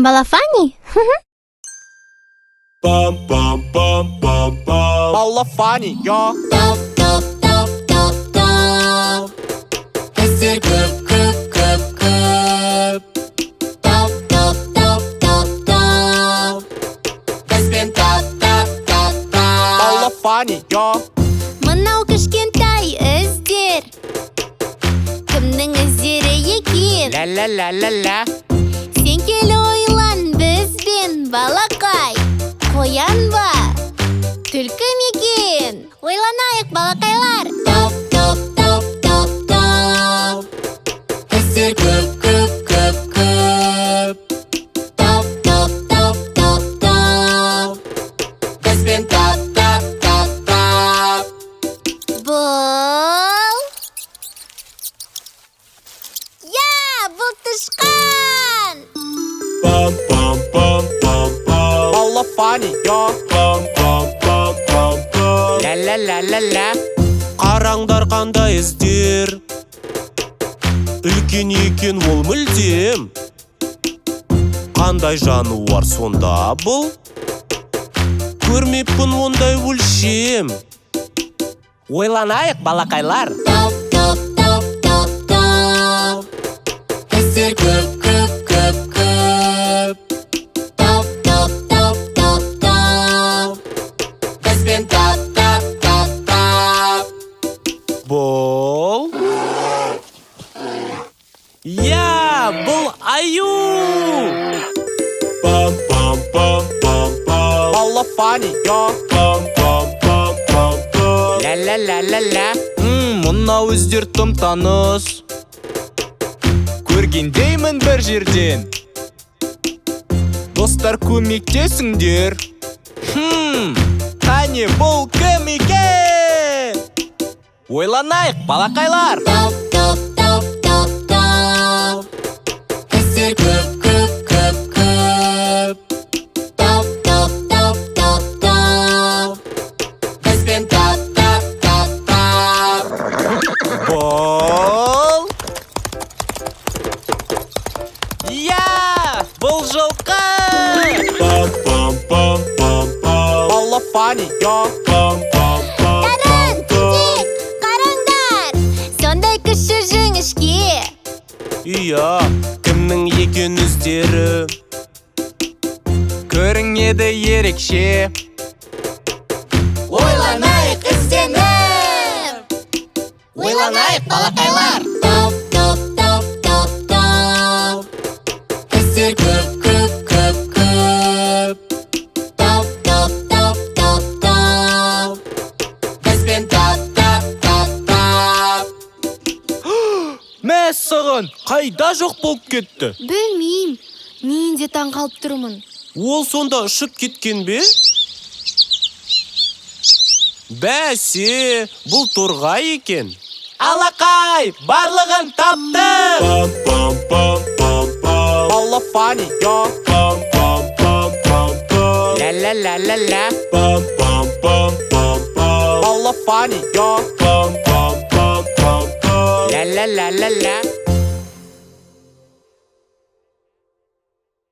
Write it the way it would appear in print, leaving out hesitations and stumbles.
Балафани? Балафани, я. Топ. Көздер көп. Топ. Бізбен топ. Балафани, я. Мынау кішкентай іздер кімнің іздері екен? Ла-ла-ла-ла-ла. Сен келі ойлан бізбен, балақай. Қоян ба? Түлкі мекен? Ойланайық, балақайлар. Топ. Көздер көп. Топ. Бізбен топ. Бұл... Бұл тышқан! Балафани, я. Ла-ла-ла-ла-ла. Қараңдар қандай іздер, үлкен екен ол мүлдем. Қандай жануар сонда бұл? Көрмеппін ондай өлшем. Ойланайық, балақайлар. Топ. Көздер көп. Топ. Бізбен топ. Бұл... Бұл аю! Балафани, я. Ла-ла-ла-ла-ла. Мынау өздер тым таныс, көргендеймін бір жерден. Достар, көмектесіңдер. Қане, бұл кім екен? Ойланайық, балақайлар. Топ. Көздер көп. Топ. Бізбен топ. Бұл... Бұл жылқы! Балафани, я. Таран, тек, қараңдар! Сондай кіші жіңішке. Кімнің екен өздері? Көрінеді ерекше. Ойланайық, ізденіп. Ойланайық, балақайлар. Топ. Көздер көп. Топ. Бізбен топ. Мәссаған, қайда жоқ болып кетті? Білмейм, мен де таң қалып тұрмын. Ол сонда ұшып кеткен бе? Бәсе, бұл торғай екен. Алақай, барлығын тапты! Балафани, я. Ла-ла-ла-ла-ла. Балафани, я. Ла-ла-ла-ла-ла.